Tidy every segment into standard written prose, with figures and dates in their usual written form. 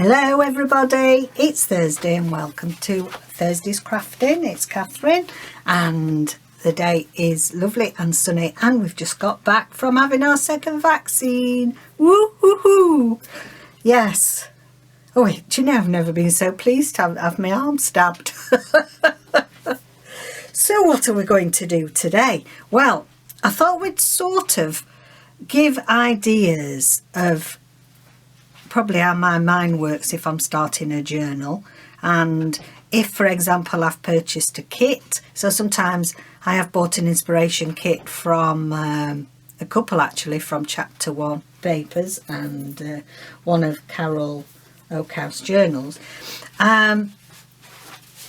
Hello everybody, it's Thursday and welcome to Thursday's Crafting. It's Catherine and the day is lovely and sunny and we've just got back from having our second vaccine. Woo-hoo-hoo! Yes. Oh wait, do you know I've never been so pleased to have my arm stabbed. So what are we going to do today? Well, I thought we'd sort of give ideas of probably how my mind works if I'm starting a journal, and if for example I've purchased a kit. So sometimes I have bought an inspiration kit from a couple actually, from Chapter 1 Papers and one of Carol Oakhouse journals, and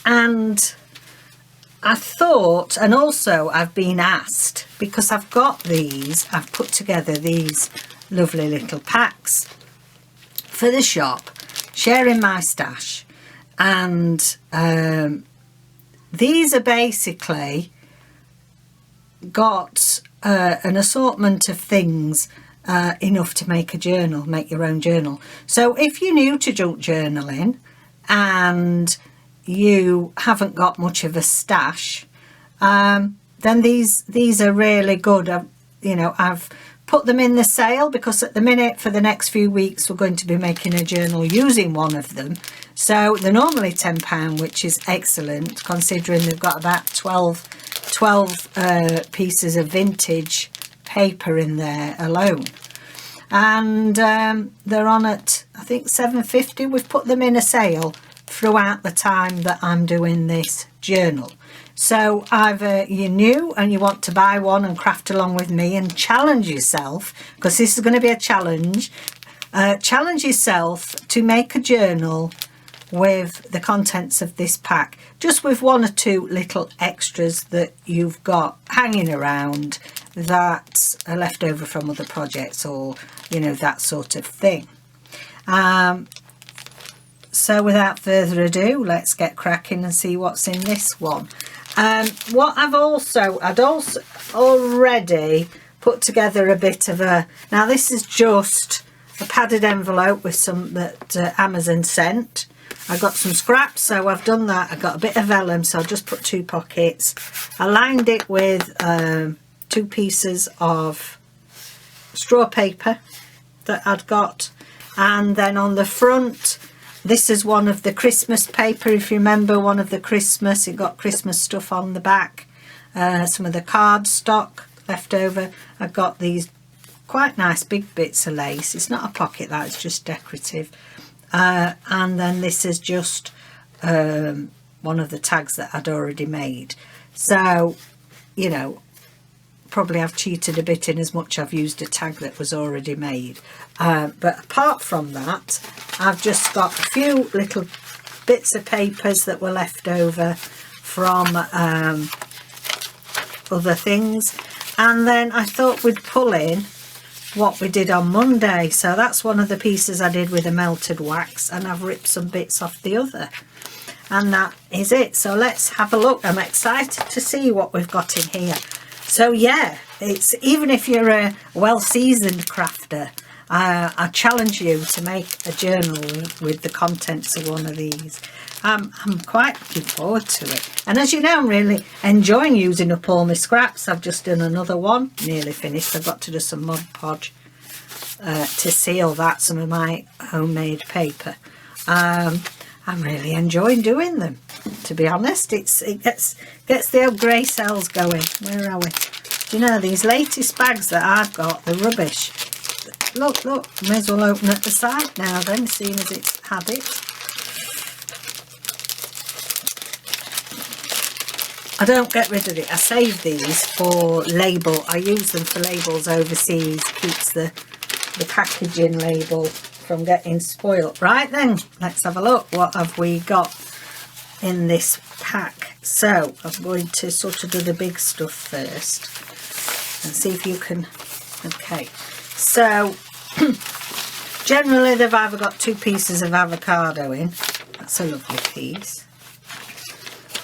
I thought, and also I've been asked, because I've got these, I've put together these lovely little packs for the shop, sharing my stash, and these are basically got an assortment of things enough to make a journal, make your own journal. So if you're new to junk journaling and you haven't got much of a stash, then these are really good. I've put them in the sale because at the minute for the next few weeks we're going to be making a journal using one of them. So they're normally £10, which is excellent considering they've got about 12 pieces of vintage paper in there alone, and they're on at I think £7.50. We've put them in a sale throughout the time that I'm doing this journal. So either you're new and you want to buy one and craft along with me and challenge yourself, because this is going to be a challenge, challenge yourself to make a journal with the contents of this pack, just with one or two little extras that you've got hanging around that are left over from other projects, or that sort of thing. So without further ado, let's get cracking and see what's in this one. What I'd also already put together a bit of a, now this is just a padded envelope with some that Amazon sent. I got some scraps, so I've done that. I got a bit of vellum, so I just put 2 pockets. I lined it with 2 pieces of straw paper that I'd got, and then on the front, this is one of the Christmas paper. If you remember, one of the Christmas, it got Christmas stuff on the back. Some of the card stock left over. I got these quite nice big bits of lace. It's not a pocket, that it's just decorative. And then this is just one of the tags that I'd already made. So, probably I've cheated a bit in as much I've used a tag that was already made. But apart from that, I've just got a few little bits of papers that were left over from other things. And then I thought we'd pull in what we did on Monday. So that's one of the pieces I did with a melted wax, and I've ripped some bits off the other. And that is it. So let's have a look. I'm excited to see what we've got in here. So yeah, it's, even if you're a well-seasoned crafter, I challenge you to make a journal with the contents of one of these. I'm quite looking forward to it. And as you know, I'm really enjoying using up all my scraps. I've just done another one, nearly finished. I've got to do some Mod Podge to seal that, some of my homemade paper. I'm really enjoying doing them, to be honest. It gets the old grey cells going. Where are we? Do you know, these latest bags that I've got, the rubbish. Look, may as well open at the side now then, seeing as it's had it. I don't get rid of it. I save these for label. I use them for labels overseas. Keeps the packaging label from getting spoilt. Right then, let's have a look. What have we got in this pack? So I'm going to sort of do the big stuff first and see if you can. Okay, so generally they've either got 2 pieces of avocado in. That's a lovely piece.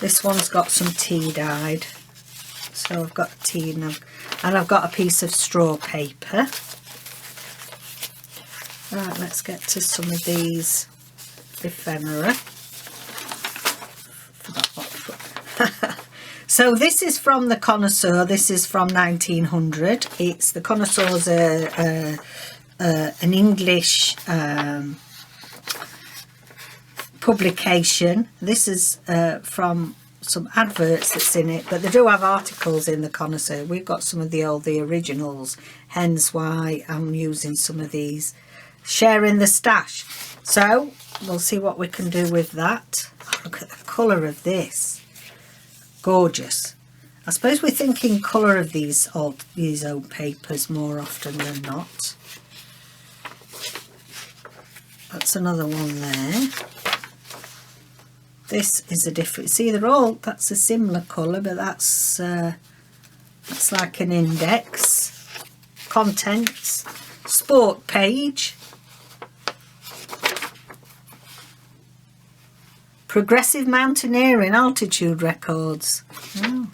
This one's got some tea dyed, so I've got tea, and I've got a piece of straw paper. Right, let's get to some of these ephemera. Forgot what to put. So this is from the Connoisseur. This is from 1900. It's the Connoisseur's an English publication. This is from some adverts that's in it, but they do have articles in the Connoisseur. We've got some of the originals, hence why I'm using some of these, sharing the stash. So we'll see what we can do with that. Look at the colour of this. Gorgeous. I suppose we're thinking colour of these old papers more often than not. That's another one there. This is a different. See, they're all. That's a similar colour, but that's like an index. Contents. Sport page. Progressive mountaineering altitude records. Oh,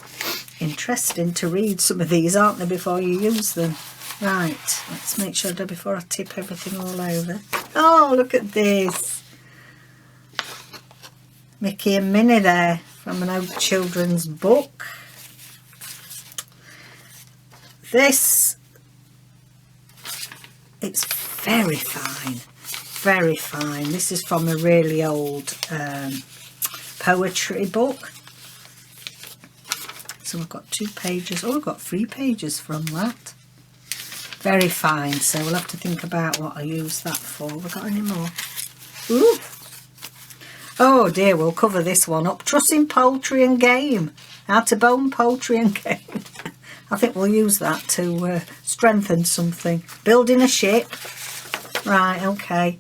interesting to read some of these, aren't they, before you use them? Right, let's make sure that before I tip everything all over. Oh, look at this. Mickey and Minnie there from an old children's book. This, it's very fine. Very fine. This is from a really old poetry book. So we've got 2 pages. Oh, we've got 3 pages from that. Very fine. So we'll have to think about what I use that for. Have we got any more? Ooh. Oh dear, we'll cover this one up. Trussing poultry and game. How to bone poultry and game. I think we'll use that to strengthen something. Building a ship. Right, okay.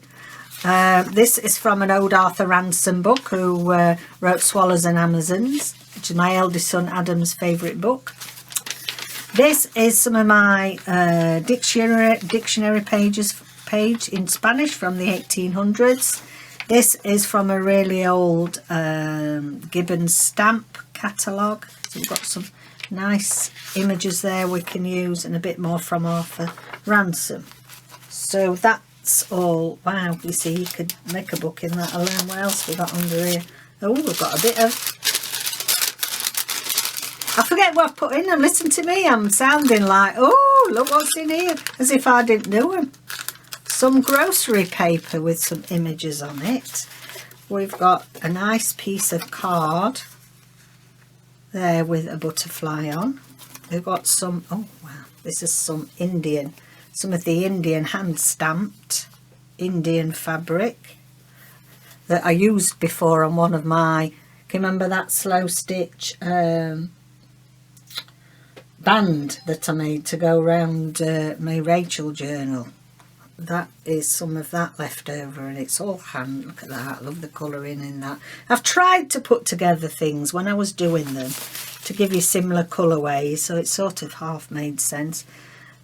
This is from an old Arthur Ransom book, who wrote Swallows and Amazons, which is my eldest son Adam's favourite book. This is some of my dictionary page in Spanish from the 1800s. This is from a really old Gibbons stamp catalogue. So we've got some nice images there we can use, and a bit more from Arthur Ransom. So that's all. Wow, you see, you could make a book in that alone. What else we got under here? Oh, we've got a bit of... I forget what I've put in, and listen to me, I'm sounding like, oh, look what's in here, as if I didn't know them. Some grocery paper with some images on it. We've got a nice piece of card there with a butterfly on. We've got some, oh wow, this is some of the Indian hand stamped Indian fabric that I used before on one of my, can you remember that slow stitch band that I made to go around my Rachel journal? That is some of that left over, and it's all hand. Look at that, I love the colouring in that. I've tried to put together things when I was doing them to give you similar colourways, so it sort of half made sense.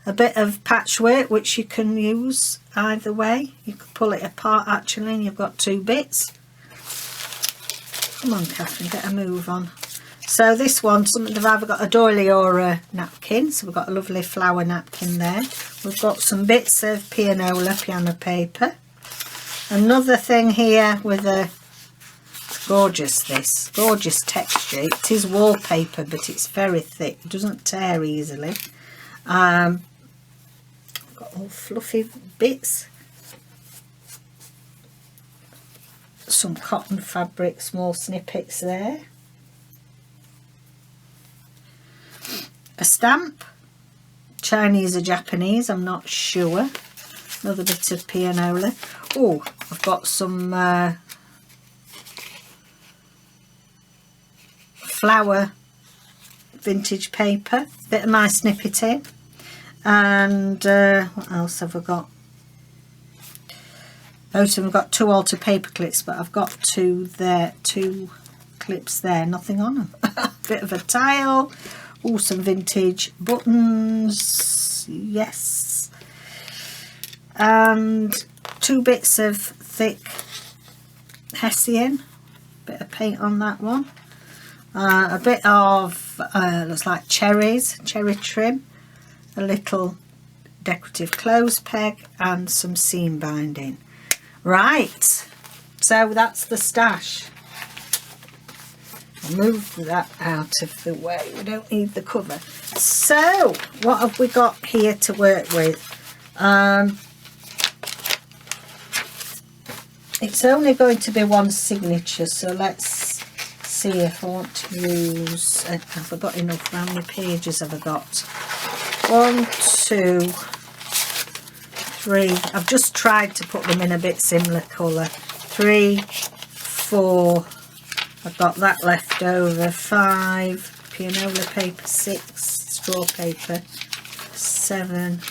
A bit of patchwork which you can use either way. You can pull it apart actually, and you've got 2 bits. Come on Catherine, get a move on. So this one, they've either got a doily or a napkin. So we've got a lovely flower napkin there. We've got some bits of piano paper. Another thing here with a gorgeous texture. It is wallpaper, but it's very thick. It doesn't tear easily. Got all fluffy bits. Some cotton fabric, small snippets there. A stamp, Chinese or Japanese, I'm not sure. Another bit of pianola. Oh, I've got some flower vintage paper, bit of my snippet in. And what else have I got? Most of them have got 2 altar paper clips, but I've got 2 there, 2 clips there, nothing on them. Bit of a tile. Oh, some vintage buttons, yes, and 2 bits of thick hessian, bit of paint on that one, a bit of looks like cherry trim, a little decorative clothes peg, and some seam binding. Right, So that's the stash. I'll move that out of the way. We don't need the cover. So what have we got here to work with? It's only going to be one signature, so let's see if I want to use, have I got enough? How many pages have I got? 1, 2, 3. I've just tried to put them in a bit similar colour. 3, 4, I've got that left over. 5, pianola paper. 6, straw paper. 7,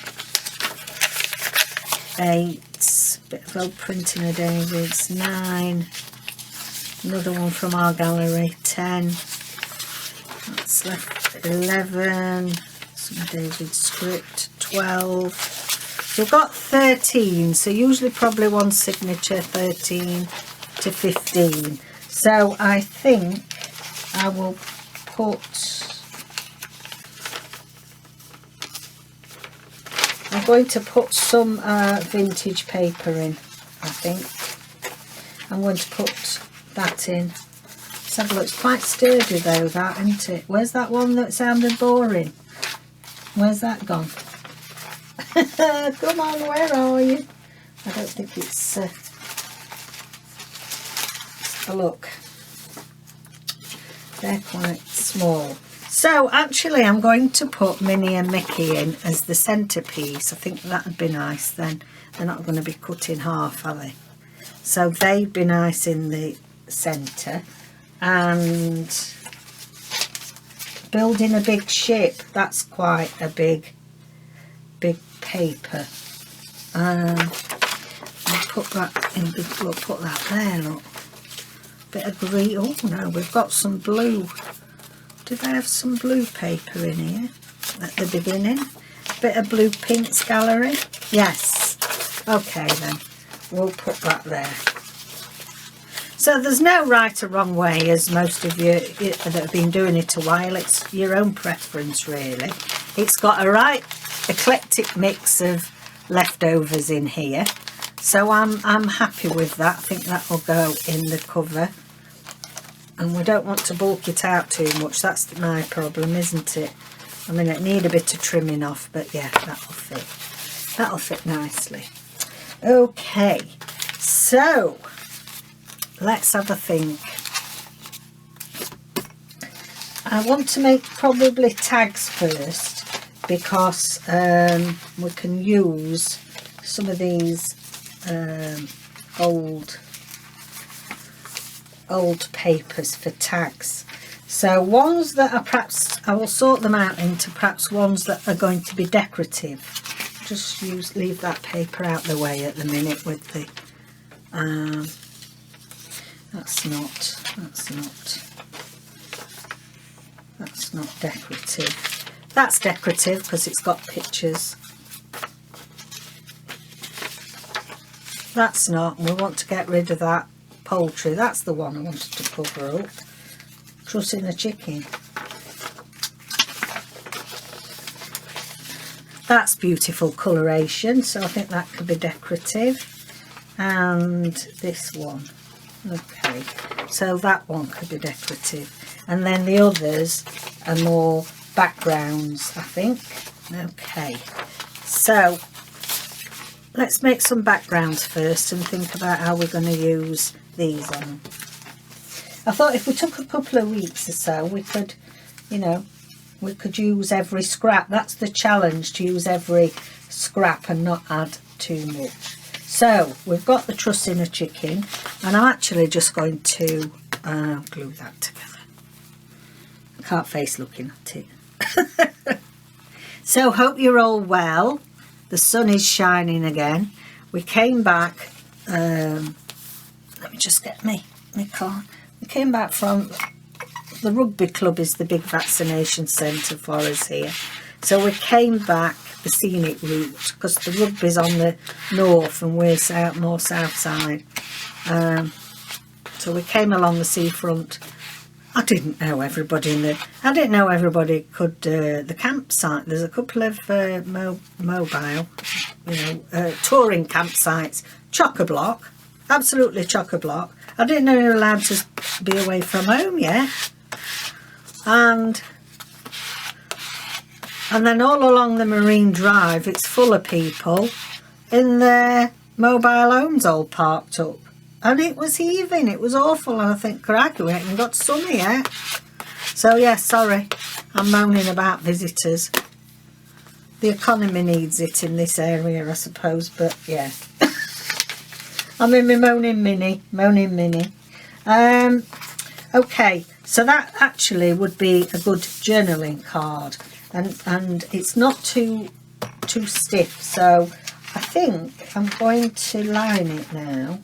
8, bit of old printing of David's. 9, another one from our gallery. 10, that's left. 11, some of David's script. 12, so we've got 13, so usually probably one signature. 13 to 15. So I think I will I'm going to put some vintage paper in, I think. I'm going to put that in. Let's have a look. It's quite sturdy though, that, isn't it? Where's that one that sounded boring? Where's that gone? Come on, where are you? I don't think it's... a look. They're quite small. So actually I'm going to put Minnie and Mickey in as the centrepiece. I think that would be nice then. They're not going to be cut in half, are they? So they'd be nice in the centre. And building a big ship, that's quite a big paper. I'll put that in big, look, put that there, look. Bit of green. Oh no, we've got some blue. Did I have some blue paper in here at the beginning? Bit of blue Pinks gallery. Yes. Okay then, we'll put that there. So there's no right or wrong way, as most of you that have been doing it a while. It's your own preference really. It's got a right eclectic mix of leftovers in here. So I'm happy with that. I think that will go in the cover. And we don't want to bulk it out too much. That's my problem, isn't it? I mean, it need a bit of trimming off, but yeah, that'll fit. That'll fit nicely. Okay, so let's have a think. I want to make probably tags first, because we can use some of these old papers for tags. So ones that are perhaps, I will sort them out into perhaps ones that are going to be decorative. Just leave that paper out the way at the minute with the that's not decorative. That's decorative because it's got pictures. That's not. We want to get rid of that poultry. That's the one I wanted to cover up. Trussing the chicken. That's beautiful coloration, so I think that could be decorative. And this one. Okay, so that one could be decorative. And then the others are more backgrounds, I think. Okay, so let's make some backgrounds first and think about how we're going to use these on. I thought if we took a couple of weeks or so, we could, you know, we could use every scrap. That's the challenge, to use every scrap and not add too much. So we've got the truss in a chicken, and I'm actually just going to glue that together. I can't face looking at it. So hope you're all well. The sun is shining again. We came back, let me just get my car. We came back from, the rugby club is the big vaccination centre for us here. So we came back the scenic route, because the rugby's on the north and we're more south side. So we came along the seafront. I didn't know everybody could the campsite. There's a couple of mobile, touring campsites, chock-a-block. absolutely chock-a-block. I didn't know you were allowed to be away from home yet. And then all along the Marine Drive, it's full of people in their mobile homes all parked up. And it was heaving, it was awful. And I think, crikey, we haven't got sunny yet. So yeah, sorry, I'm moaning about visitors. The economy needs it in this area, I suppose, but yeah. I'm in my moaning mini. Okay, so that actually would be a good journaling card, and it's not too stiff, so I think I'm going to line it now.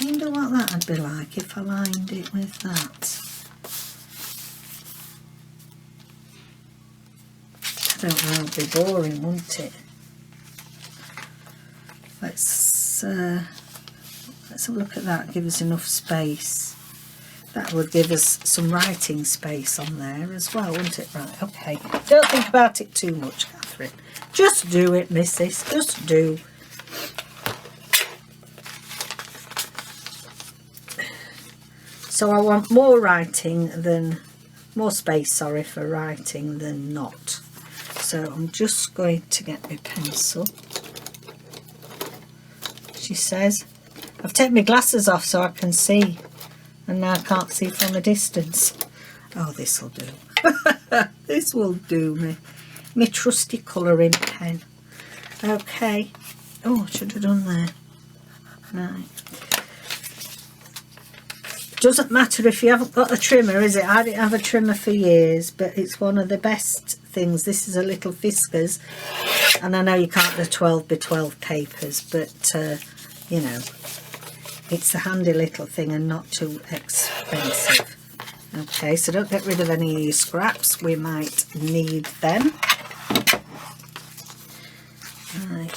I wonder what that would be like if I lined it with that. I don't know, it'd be boring, wouldn't it? Let's have a look at that, give us enough space. That would give us some writing space on there as well, wouldn't it? Right, okay. Don't think about it too much, Catherine. Just do it, missus, just do. So I want more space, sorry, for writing than not. So I'm just going to get my pencil. She says, I've taken my glasses off so I can see, and now I can't see from a distance. Oh, this'll do. This will do me. My trusty colouring pen. Okay. Oh, I should have done there. Right. Doesn't matter if you haven't got a trimmer, is it? I didn't have a trimmer for years, but it's one of the best things. This is a little Fiskars, and I know you can't do 12 by 12 papers, but you know, it's a handy little thing and not too expensive. Okay, so don't get rid of any of your scraps, we might need them. Right,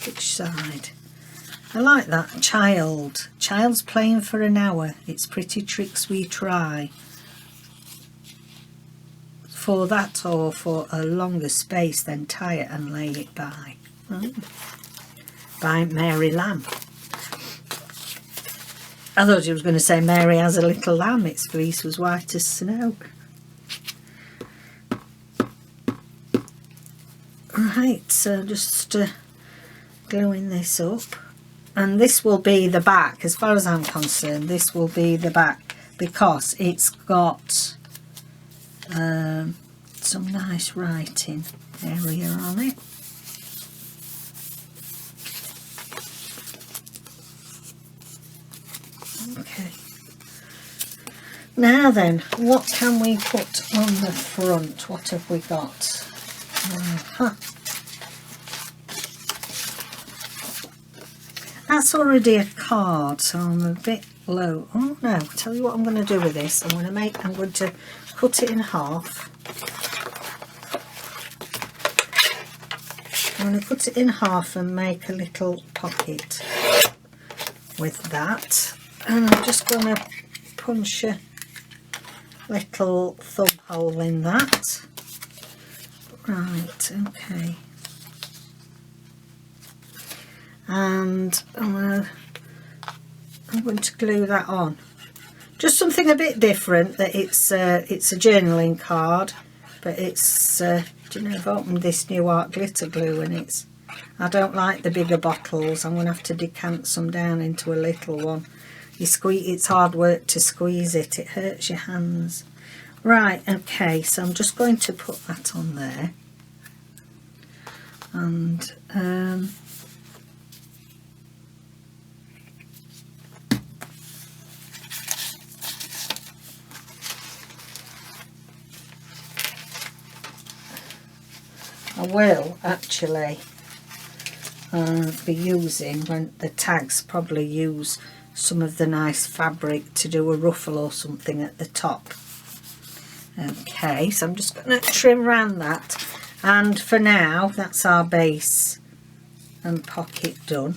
which side? I like that. Child's playing for an hour. It's pretty tricks we try. For that or for a longer space, then tie it and lay it by. By Mary Lamb. I thought she was going to say Mary has a little lamb. Its fleece was white as snow. Right, so just gluing this up. And this will be the back, as far as I'm concerned, this will be the back, because it's got some nice writing area on it. Okay. Now then, what can we put on the front? What have we got? That's already a card, so I'm a bit low. Oh no, I'll tell you what I'm going to do with this. I'm going to cut it in half. I'm going to cut it in half and make a little pocket with that. And I'm just going to punch a little thumb hole in that. Right, okay. And I'm going to glue that on. Just something a bit different, that it's a journaling card, but it's do you know, I've opened this new art glitter glue, and I don't like the bigger bottles. I'm going to have to decant some down into a little one. It's hard work to squeeze it, it hurts your hands. Right, okay, so I'm just going to put that on there, and I will actually be using, when the tags, probably use some of the nice fabric to do a ruffle or something at the top. Okay, so I'm just going to trim around that, and for now that's our base and pocket done.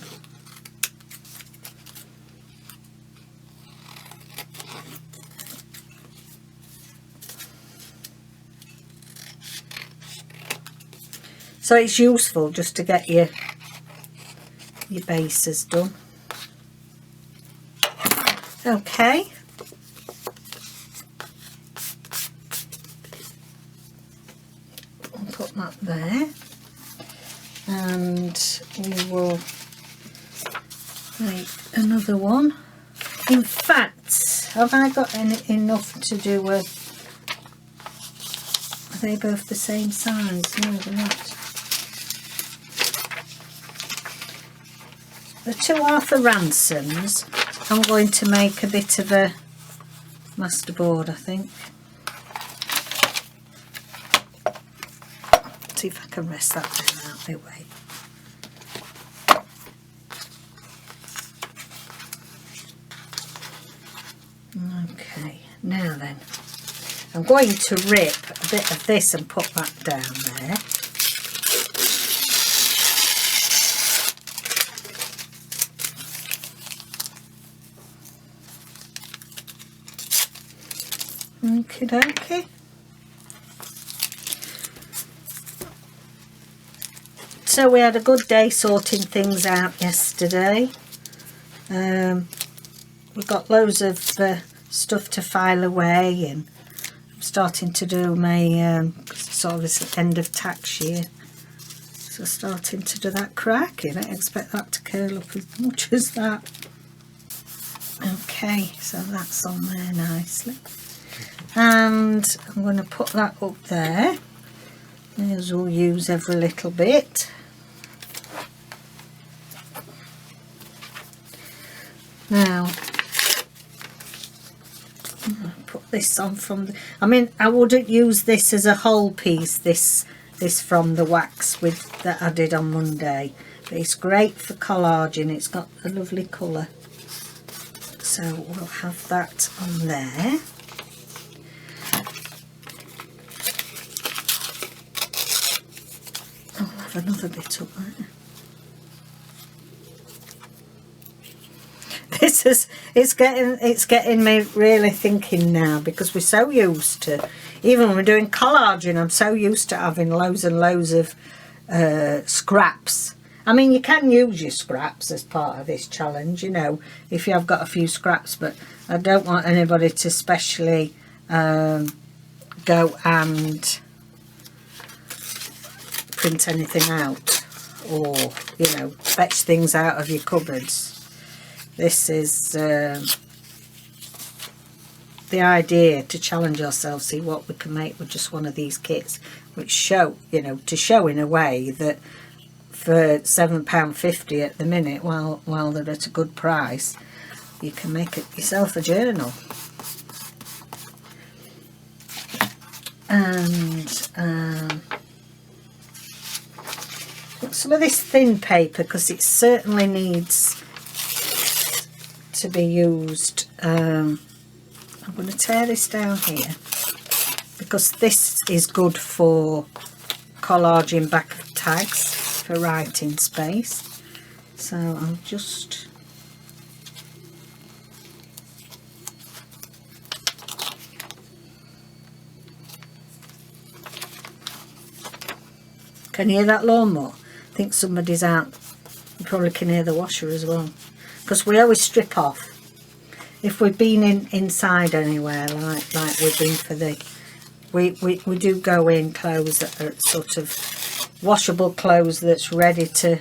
So it's useful just to get your your base is done. Okay. I'll put that there. And we will make another one. In fact, have I got enough to do with... Are they both the same size? No, they're not. The two Arthur Ransoms, I'm going to make a bit of a masterboard, I think. See if I can rest that down out my way. Okay, now then, I'm going to rip a bit of this and put that down there. Okie dokie. So we had a good day sorting things out yesterday. We've got loads of stuff to file away, and I'm starting to do my sort of this end of tax year. So starting to do that cracking. I don't expect that to curl up as much as that. Okay, so that's on there nicely. And I'm going to put that up there. May as well use every little bit. Now, put this on from the... I mean, I wouldn't use this as a whole piece, this from the wax that I did on Monday. But it's great for collaging. It's got a lovely colour. So we'll have that on there. I'll have another bit up there. It's getting me really thinking now, because we're so used to, even when we're doing collaging, I'm so used to having loads and loads of scraps. I mean, you can use your scraps as part of this challenge, you know, if you have got a few scraps, but I don't want anybody to specially go and print anything out, or, you know, fetch things out of your cupboards. This is the idea, to challenge ourselves, see what we can make with just one of these kits, which show, you know, to show in a way that for £7.50 at the minute, while they're at a good price, you can make it yourself a journal. And some of this thin paper, because it certainly needs to be used. I'm going to tear this down here, because this is good for collaging back of tags for writing space. So I'll just... Can you hear that lawnmower? I think somebody's out. You probably can hear the washer as well, because we always strip off if we've been inside anywhere, like we've been for the... We do go in clothes that are sort of washable clothes that's ready to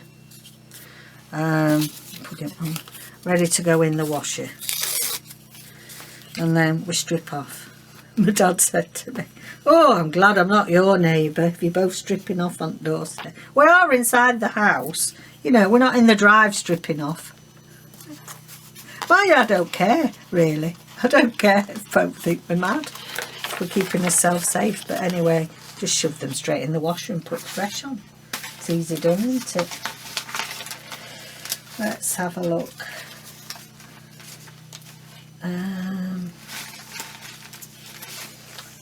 put it on, ready to go in the washer, and then we strip off. My dad said to me, "Oh, I'm glad I'm not your neighbour if you're both stripping off on the doorstep." We are inside the house, you know, we're not in the drive stripping off. Well, yeah, I don't care, really. I don't care if folk think we're mad. We're keeping ourselves safe. But anyway, just shove them straight in the washer and put fresh on. It's easy done, isn't it? Let's have a look.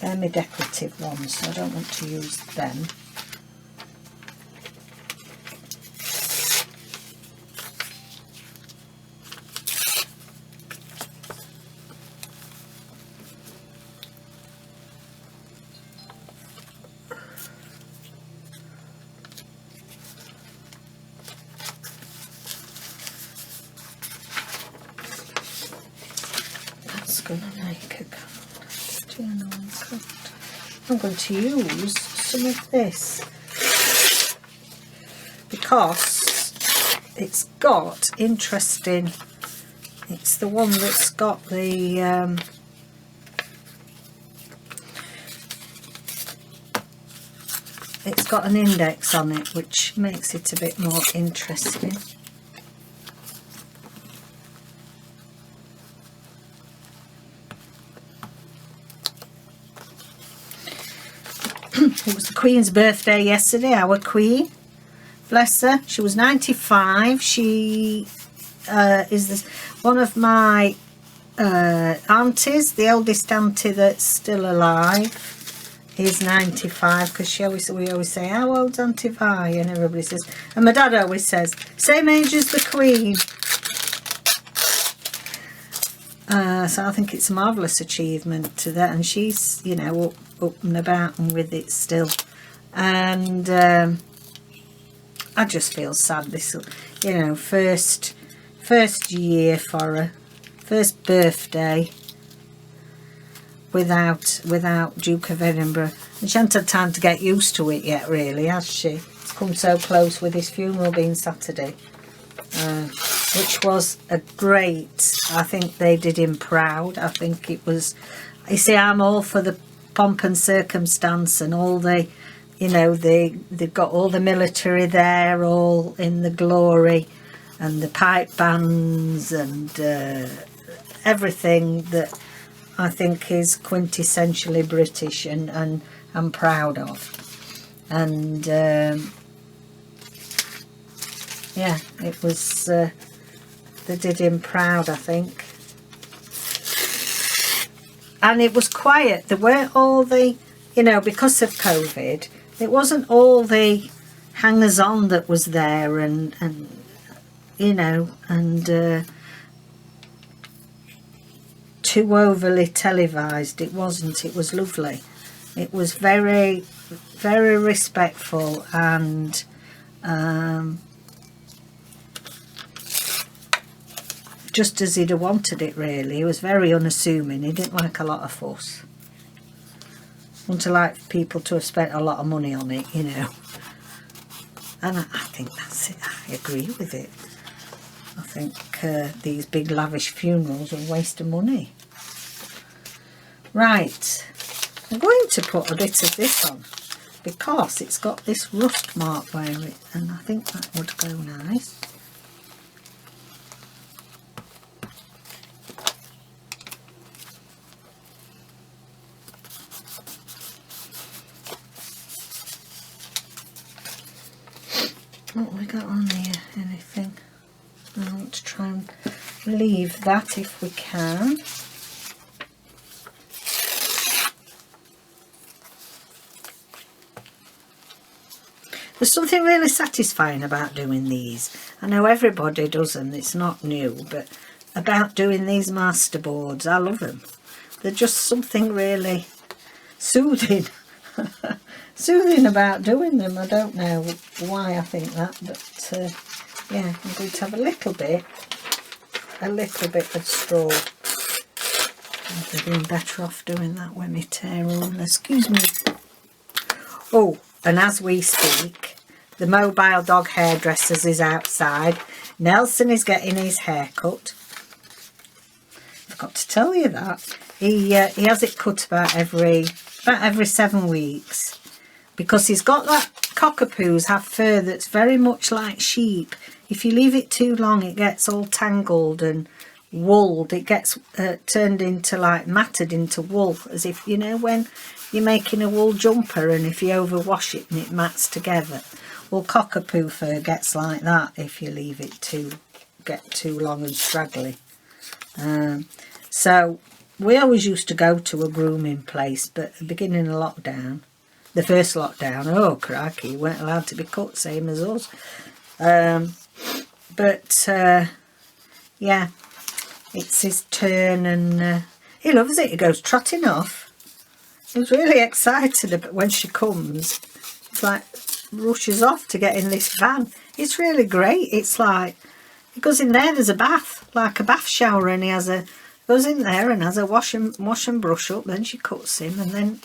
They're my decorative ones, so I don't want to use them. make a card. I'm going to use some of this because it's got interesting. It's the one that's got the it's got an index on it, which makes it a bit more interesting. It was the Queen's birthday yesterday, our Queen. Bless her. She was 95. She is one of my aunties, the eldest auntie that's still alive. Is 95 because we always say, how old's Auntie Vi? And everybody says, and my dad always says, same age as the Queen. So I think it's a marvellous achievement to that, and she's, you know, up and about and with it still. And I just feel sad, this, you know, first year for her, first birthday without Duke of Edinburgh, and she hasn't had time to get used to it yet, really, has she? It's come so close with his funeral being Saturday, which was a great, I think they did him proud. I think it was, you see, I'm all for the pomp and circumstance and all the, you know, they've got all the military there, all in the glory, and the pipe bands and everything that I think is quintessentially British and I'm proud of. And yeah, it was they did him proud, I think. And it was quiet. There weren't all the, you know, because of COVID, it wasn't all the hangers-on that was there and you know, and too overly televised. It wasn't. It was lovely. It was very, very respectful and just as he'd have wanted it, really. He was very unassuming. He didn't like a lot of fuss. Wouldn't have liked people to have spent a lot of money on it, you know. And I think that's it. I agree with it. I think these big lavish funerals are a waste of money. Right, I'm going to put a bit of this on because it's got this rust mark where it, and I think that would go nice. What have we got on here? Anything? I want to try and leave that if we can. There's something really satisfying about doing these. I know everybody does them, it's not new, but about doing these masterboards, I love them. They're just something really soothing. Soothing about doing them. I don't know why I think that, but yeah, I'm going to have a little bit of straw. I'd have been better off doing that when my hair on. Excuse me. Oh, and as we speak, the mobile dog hairdressers is outside. Nelson is getting his hair cut. I forgot to tell you that. He has it cut about every 7 weeks. Because he's got that, cockapoos have fur that's very much like sheep. If you leave it too long, it gets all tangled and wooled. It gets turned into, like, matted into wool, as if, you know, when you're making a wool jumper and if you overwash it and it mats together. Well, cockapoo fur gets like that if you leave it get too long and straggly. So we always used to go to a grooming place, but at the beginning of lockdown, the first lockdown, oh crikey, you weren't allowed to be cut, same as us. Yeah, it's his turn and he loves it. He goes trotting off. He was really excited about when she comes. It's like rushes off to get in this van. It's really great. It's like, he goes in there, there's a bath, like a bath shower, and he has a goes in there and has a wash and brush up. Then she cuts him, and then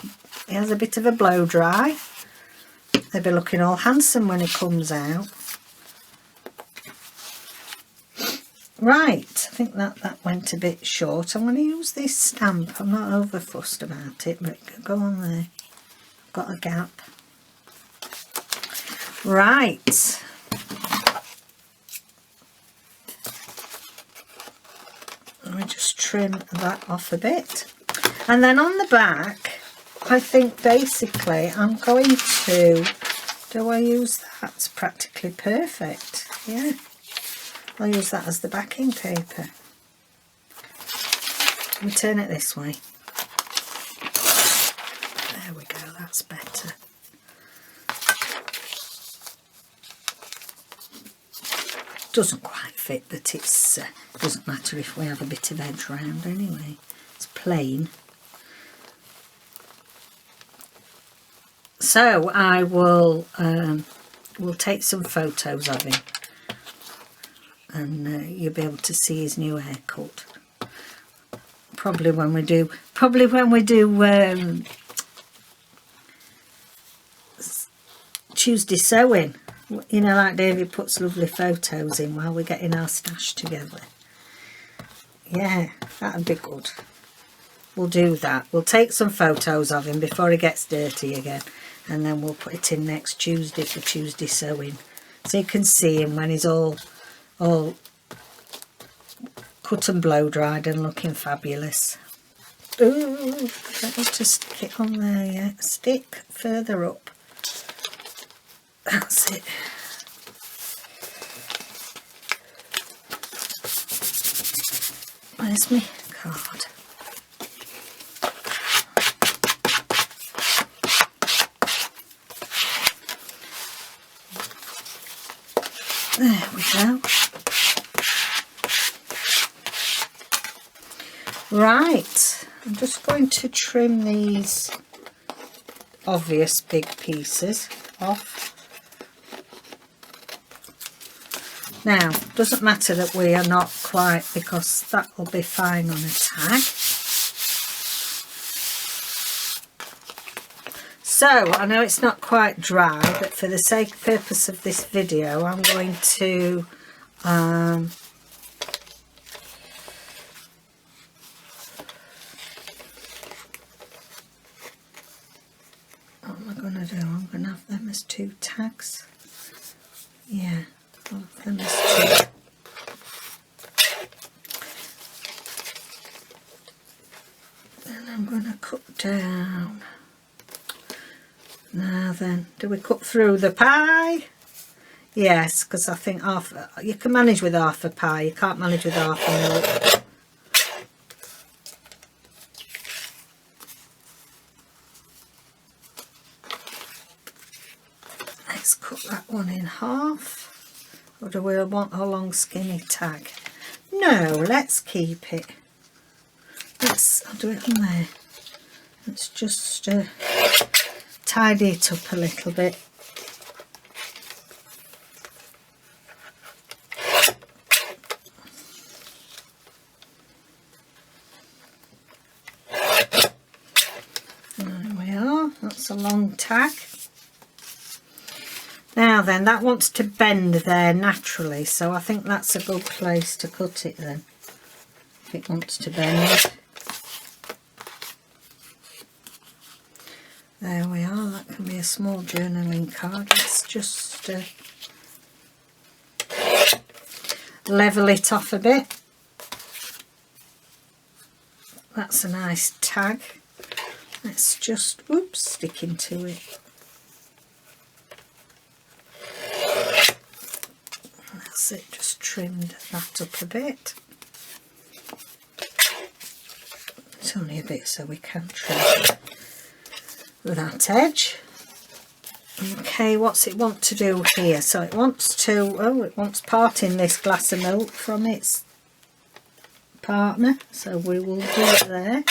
he has a bit of a blow dry. They'll be looking all handsome when he comes out. Right, I think that went a bit short. I'm going to use this stamp. I'm not over fussed about it, but go on there. I've got a gap. Right. Let me just trim that off a bit. And then on the back, I think basically I'm going to, do I use that? It's practically perfect. Yeah. I'll use that as the backing paper. Let me turn it this way. There we go, that's better. Doesn't quite fit, but it's doesn't matter if we have a bit of edge round anyway. It's plain. So I will we'll take some photos of him, and you'll be able to see his new haircut. Probably when we do Tuesday sewing. You know, like David puts lovely photos in while we're getting our stash together. Yeah, that'd be good. We'll do that. We'll take some photos of him before he gets dirty again, and then we'll put it in next Tuesday for Tuesday sewing, so you can see him when he's all cut and blow dried and looking fabulous. Ooh, don't want to stick it on there yet. Stick further up. That's it. Where's my card? There we go. Right, I'm just going to trim these obvious big pieces off. Now, doesn't matter that we are not quite, because that will be fine on a tag. So, I know it's not quite dry, but for the purpose of this video, I'm going to what am I going to do? I'm going to have them as 2 tags. Yeah. And I'm going to cut down. Now then, do we cut through the pie? Yes, because I think you can manage with half a pie, you can't manage with half a milk. Let's cut that one in half. Or do we want a long skinny tag? No, let's keep it. I'll do it on there. Let's just tidy it up a little bit. There we are, that's a long tag. Now then, that wants to bend there naturally, so I think that's a good place to cut it then, if it wants to bend. There we are, that can be a small journaling card. Let's just level it off a bit. That's a nice tag. Let's just, oops, stick into it. That's it, just trimmed that up a bit. It's only a bit so we can trim that edge. Okay, what's it want to do here? So it wants to, it wants parting this glass of milk from its partner, so we will do it there.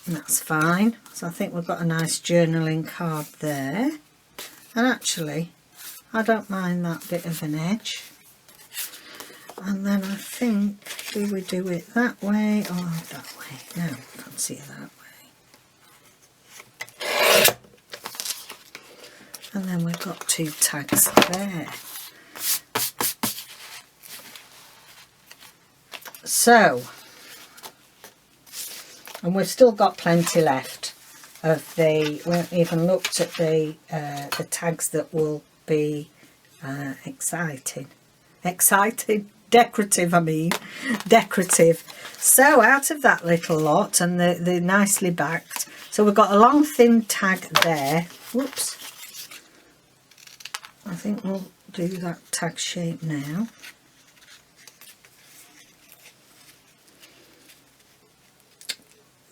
And that's fine. So I think we've got a nice journaling card there. And actually, I don't mind that bit of an edge. And then I think, do we do it that way or that way? No, I can't see it that way. And then we've got 2 tags there. So, and we've still got plenty left of we haven't even looked at the tags that will be decorative, decorative. So out of that little lot, and they're nicely backed. So we've got a long thin tag there. Whoops. I think we'll do that tag shape now.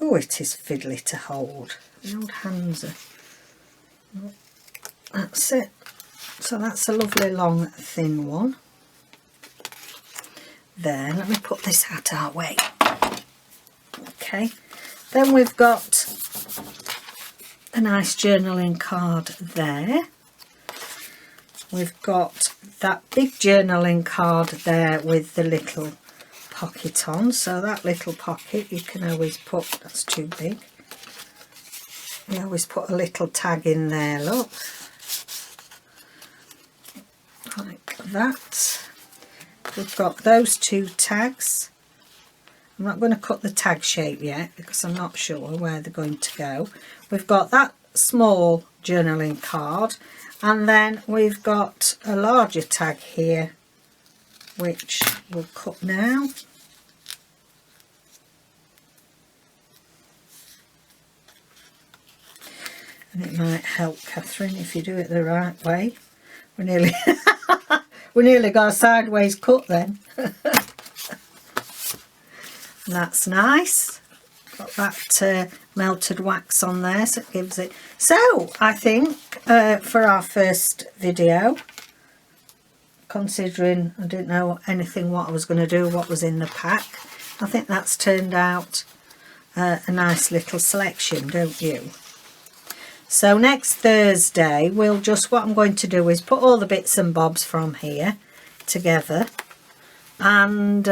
Oh, it is fiddly to hold. The old hands are... That's it. So that's a lovely long thin one. There, let me put this hat our way. Okay. Then we've got a nice journaling card there. We've got that big journaling card there with the little pocket on. So that little pocket you can always put, that's too big. You always put a little tag in there, look. Like that. We've got those 2 tags. I'm not going to cut the tag shape yet because I'm not sure where they're going to go. We've got that small journaling card, and then we've got a larger tag here which we'll cut now. And it might help, Catherine, if you do it the right way. We nearly got a sideways cut then. That's nice. Got that melted wax on there, so it gives it. So I think for our first video, considering I didn't know anything what I was going to do, what was in the pack, I think that's turned out a nice little selection, don't you? So next Thursday, what I'm going to do is put all the bits and bobs from here together, and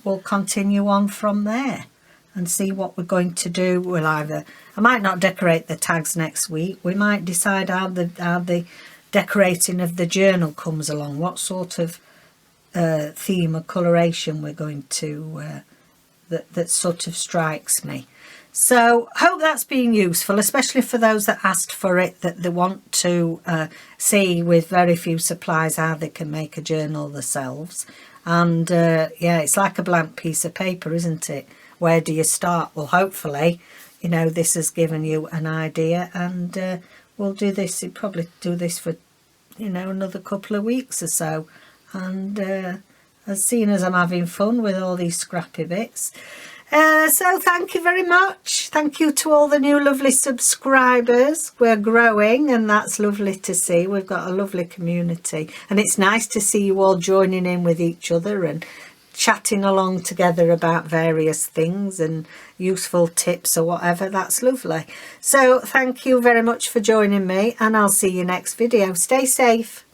we'll continue on from there and see what we're going to do. I might not decorate the tags next week. We might decide how the decorating of the journal comes along, what sort of theme or coloration we're going to, that sort of strikes me. So hope that's been useful, especially for those that asked for it, that they want to see with very few supplies how they can make a journal themselves. And yeah, it's like a blank piece of paper, isn't it? Where do you start? Well, hopefully, you know, this has given you an idea, and we'll do this, we'll probably do this for, you know, another couple of weeks or so. And as seeing as I'm having fun with all these scrappy bits. So thank you very much. Thank you to all the new lovely subscribers. We're growing, and that's lovely to see. We've got a lovely community, and it's nice to see you all joining in with each other and chatting along together about various things and useful tips or whatever. That's lovely. So thank you very much for joining me, and I'll see you next video. Stay safe.